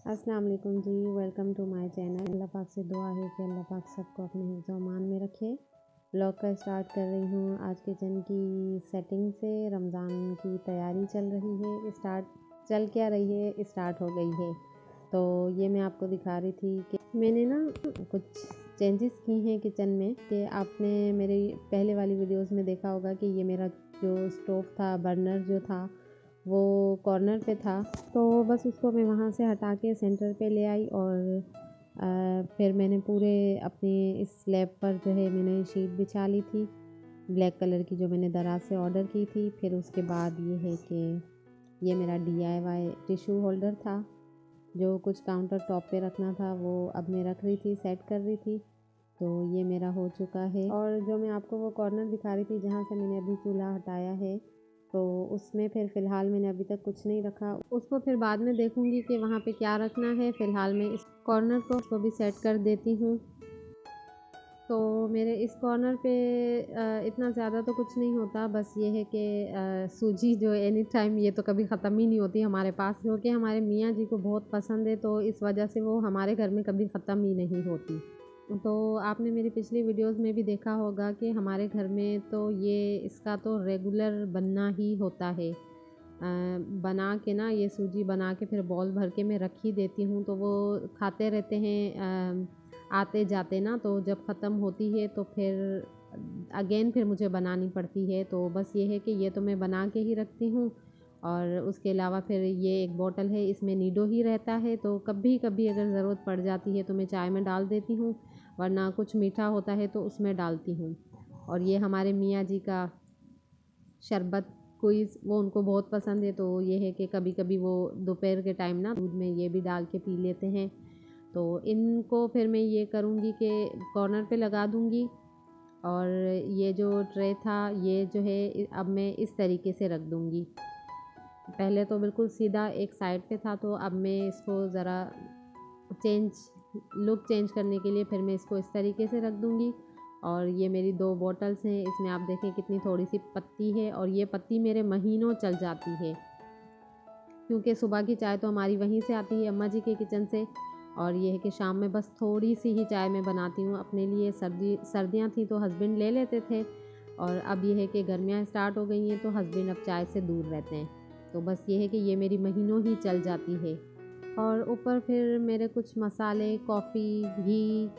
अस्सलाम वालेकुम जी। Welcome to my channel. अल्लाह पाक से दुआ है कि अल्लाह पाक सबको अपने हिफ्ज़ व अमान में रखे। व्लॉग का स्टार्ट कर रही हूँ। आज किचन की सेटिंग से रमज़ान की तैयारी चल रही है। चल क्या रही है, स्टार्ट हो गई है। तो ये मैं आपको दिखा रही थी कि मैंने ना कुछ चेंजेस की हैं किचन में। कि आपने मेरी पहले वाली वीडियोस में देखा होगा कि ये मेरा जो स्टोव था, बर्नर जो था वो कॉर्नर पे था। तो बस उसको मैं वहाँ से हटा के सेंटर पे ले आई और फिर मैंने पूरे अपने इस स्लैब पर जो है मैंने शीट बिछा ली थी ब्लैक कलर की, जो मैंने दराज से ऑर्डर की थी। फिर उसके बाद ये है कि ये मेरा DIY टिश्यू होल्डर था जो कुछ काउंटर टॉप पे रखना था, वो अब मैं रख रही थी, सेट कर रही थी। तो ये मेरा हो चुका है। और जो मैं आपको वो कॉर्नर दिखा रही थी जहाँ से मैंने अभी चूल्हा हटाया है, तो उसमें फिर फ़िलहाल मैंने अभी तक कुछ नहीं रखा। उसको फिर बाद में देखूँगी कि वहाँ पे क्या रखना है। फ़िलहाल मैं इस कॉर्नर को भी सेट कर देती हूँ। तो मेरे इस कॉर्नर पे इतना ज़्यादा तो कुछ नहीं होता, बस ये है कि सूजी जो एनी टाइम ये तो कभी ख़त्म ही नहीं होती हमारे पास, क्योंकि हमारे मियाँ जी को बहुत पसंद है, तो इस वजह से वो हमारे घर में कभी ख़त्म ही नहीं होती। तो आपने मेरी पिछली वीडियोस में भी देखा होगा कि हमारे घर में तो ये इसका तो रेगुलर बनना ही होता है। बना के ना, ये सूजी बना के फिर बॉल भर के मैं रख ही देती हूँ, तो वो खाते रहते हैं आते जाते ना। तो जब ख़त्म होती है तो फिर अगेन फिर मुझे बनानी पड़ती है। तो बस ये है कि ये तो मैं बना के ही रखती हूँ। और उसके अलावा फिर ये एक बॉटल है, इसमें नीडो ही रहता है, तो कभी कभी अगर ज़रूरत पड़ जाती है तो मैं चाय में डाल देती हूँ, वरना कुछ मीठा होता है तो उसमें डालती हूँ। और ये हमारे मियाँ जी का शरबत कोई वो उनको बहुत पसंद है, तो ये है कि कभी कभी वो दोपहर के टाइम ना दूध में ये भी डाल के पी लेते हैं। तो इनको फिर मैं ये करूँगी कि कॉर्नर पे लगा दूँगी। और ये जो ट्रे था ये जो है अब मैं इस तरीके से रख दूँगी। पहले तो बिल्कुल सीधा एक साइड पे था, तो अब मैं इसको ज़रा लुक चेंज करने के लिए फिर मैं इसको इस तरीके से रख दूँगी। और ये मेरी 2 बॉटल्स हैं, इसमें आप देखें कितनी थोड़ी सी पत्ती है, और ये पत्ती मेरे महीनों चल जाती है, क्योंकि सुबह की चाय तो हमारी वहीं से आती है, अम्मा जी के किचन से। और ये है कि शाम में बस थोड़ी सी ही चाय मैं बनाती हूँ अपने लिए। सर्दियाँ थी तो हस्बैंड ले लेते थे, और अब ये है कि गर्मियाँ स्टार्ट हो गई हैं तो हस्बैंड अब चाय से दूर रहते हैं। तो बस ये है कि ये मेरी महीनों ही चल जाती है। और ऊपर फिर मेरे कुछ मसाले, कॉफ़ी, घी,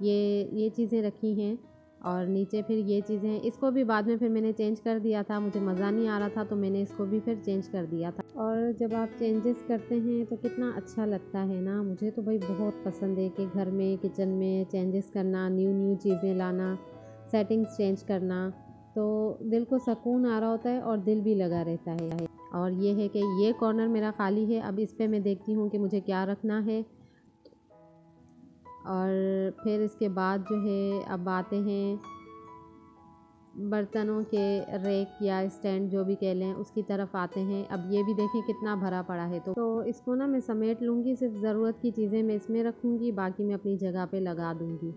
ये चीज़ें रखी हैं। और नीचे फिर ये चीज़ें, इसको भी बाद में फिर मैंने चेंज कर दिया था, मुझे मज़ा नहीं आ रहा था तो मैंने इसको भी फिर चेंज कर दिया था। और जब आप चेंजेस करते हैं तो कितना अच्छा लगता है ना। मुझे तो भाई बहुत पसंद है कि घर में, किचन में चेंजेस करना, न्यू चीज़ें लाना, सेटिंग्स चेंज करना, तो दिल को सुकून आ रहा होता है और दिल भी लगा रहता है। और ये है कि ये कॉर्नर मेरा खाली है, अब इस पे मैं देखती हूँ कि मुझे क्या रखना है। और फिर इसके बाद जो है अब आते हैं बर्तनों के रैक या स्टैंड जो भी कह लें, उसकी तरफ आते हैं। अब ये भी देखें कितना भरा पड़ा है, तो इसको ना मैं समेट लूँगी, सिर्फ ज़रूरत की चीज़ें मैं इसमें रखूँगी, बाकी मैं अपनी जगह पे लगा दूँगी।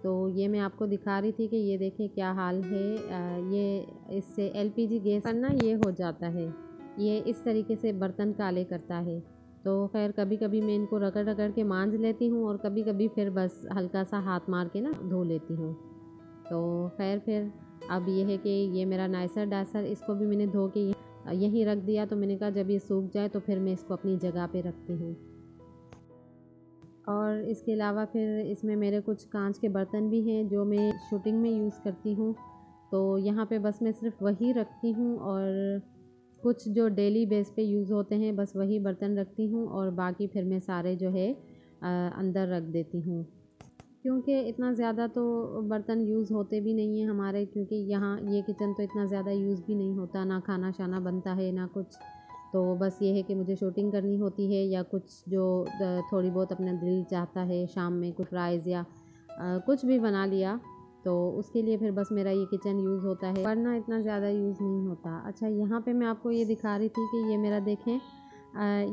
तो ये मैं आपको दिखा रही थी कि ये देखें क्या हाल है। ये इससे LPG गैस पर ना ये हो जाता है, ये इस तरीके से बर्तन काले करता है। तो खैर कभी कभी मैं इनको रगड़ रगड़ के मांज लेती हूँ, और कभी कभी फिर बस हल्का सा हाथ मार के ना धो लेती हूँ। तो खैर फिर अब ये है कि ये मेरा नाइसर डाइसर, इसको भी मैंने धो के यहीं रख दिया। तो मैंने कहा जब ये सूख जाए तो फिर मैं इसको अपनी जगह पे रखती हूँ। और इसके अलावा फिर इसमें मेरे कुछ कांच के बर्तन भी हैं जो मैं शूटिंग में यूज़ करती हूँ। तो यहाँ पे बस मैं सिर्फ वही रखती हूँ, और कुछ जो डेली बेस पे यूज़ होते हैं बस वही बर्तन रखती हूँ, और बाकी फिर मैं सारे जो है अंदर रख देती हूँ। क्योंकि इतना ज़्यादा तो बर्तन यूज़ होते भी नहीं हैं हमारे, क्योंकि यहाँ ये किचन तो इतना ज़्यादा यूज़ भी नहीं होता, ना खाना शाना बनता है ना कुछ। तो बस ये है कि मुझे शूटिंग करनी होती है, या कुछ जो थोड़ी बहुत अपना दिल चाहता है शाम में कुछ फ्राइज़ या कुछ भी बना लिया, तो उसके लिए फिर बस मेरा ये किचन यूज़ होता है, वरना इतना ज़्यादा यूज़ नहीं होता। अच्छा, यहाँ पे मैं आपको ये दिखा रही थी कि ये मेरा देखें,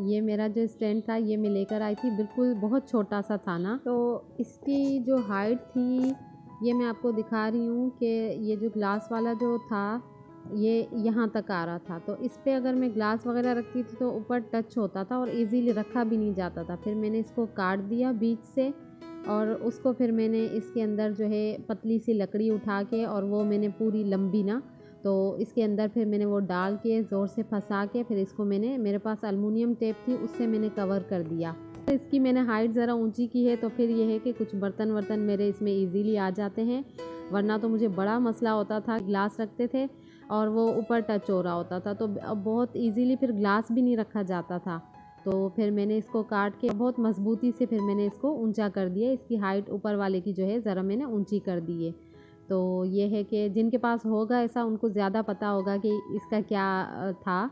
ये मेरा जो स्टैंड था ये मैं लेकर आई थी, बिल्कुल बहुत छोटा सा था ना, तो इसकी जो हाइट थी ये मैं आपको दिखा रही हूँ कि ये जो ग्लास वाला जो था ये यहाँ तक आ रहा था। तो इस पे अगर मैं ग्लास वगैरह रखती थी तो ऊपर टच होता था और इजीली रखा भी नहीं जाता था। फिर मैंने इसको काट दिया बीच से और उसको फिर मैंने इसके अंदर जो है पतली सी लकड़ी उठा के और वो मैंने पूरी लंबी ना, तो इसके अंदर फिर मैंने वो डाल के ज़ोर से फंसा के फिर इसको मैंने, मेरे पास एल्युमिनियम टेप थी उससे मैंने कवर कर दिया। इसकी मैंने हाइट ज़रा ऊंची की है तो फिर ये है कि कुछ बर्तन वर्तन मेरे इसमें इजीली आ जाते हैं, वरना तो मुझे बड़ा मसला होता था। ग्लास रखते थे और वो ऊपर टच हो रहा होता था तो अब बहुत इजीली फिर ग्लास भी नहीं रखा जाता था। तो फिर मैंने इसको काट के बहुत मजबूती से फिर मैंने इसको ऊंचा कर दिया। इसकी हाइट ऊपर वाले की जो है ज़रा मैंने ऊंची कर दी है। तो ये है कि जिनके पास होगा ऐसा उनको ज़्यादा पता होगा कि इसका क्या था।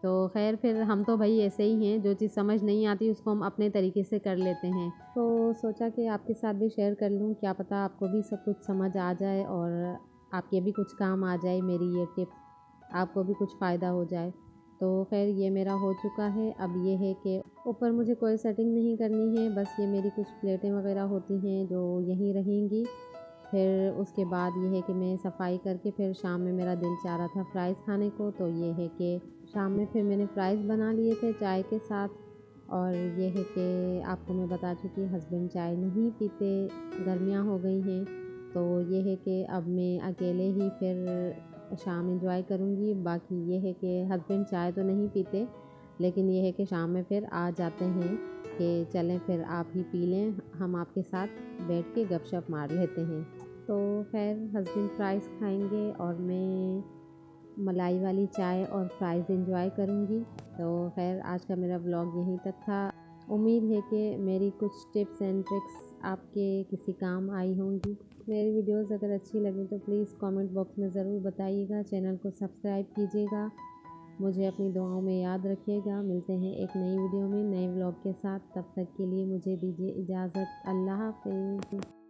तो खैर फिर हम तो भाई ऐसे ही हैं, जो चीज़ समझ नहीं आती उसको हम अपने तरीके से कर लेते हैं। तो सोचा कि आपके साथ भी शेयर कर लूँ, क्या पता आपको भी सब कुछ समझ आ जाए और आपके भी कुछ काम आ जाए मेरी ये टिप, आपको भी कुछ फ़ायदा हो जाए। तो खैर ये मेरा हो चुका है। अब ये है कि ऊपर मुझे कोई सेटिंग नहीं करनी है, बस ये मेरी कुछ प्लेटें वगैरह होती हैं जो यहीं रहेंगी। फिर उसके बाद ये है कि मैं सफाई करके फिर शाम में मेरा दिल चाह रहा था फ्राइज़ खाने को, तो ये है कि शाम में फिर मैंने फ्राइज़ बना लिए थे चाय के साथ। और ये है कि आपको मैं बता चुकी, हस्बैंड चाय नहीं पीते, गर्मियाँ हो गई हैं। तो ये है कि अब मैं अकेले ही फिर शाम एंजॉय करूँगी। बाकी ये है कि हस्बैंड चाय तो नहीं पीते, लेकिन ये है कि शाम में फिर आ जाते हैं कि चलें फिर आप ही पी लें, हम आपके साथ बैठ के गपशप मार लेते हैं। तो खैर हस्बैंड फ्राइज़ खाएंगे और मैं मलाई वाली चाय और फ्राइज़ एंजॉय करूँगी। तो खैर आज का मेरा व्लॉग यहीं तक था। उम्मीद है कि मेरी कुछ टिप्स एंड ट्रिक्स आपके किसी काम आई होंगी। मेरी वीडियोस अगर अच्छी लगी तो प्लीज़ कमेंट बॉक्स में ज़रूर बताइएगा, चैनल को सब्सक्राइब कीजिएगा, मुझे अपनी दुआओं में याद रखिएगा। मिलते हैं एक नई वीडियो में नए व्लॉग के साथ, तब तक के लिए मुझे दीजिए इजाज़त। अल्लाह हाफ़िज़।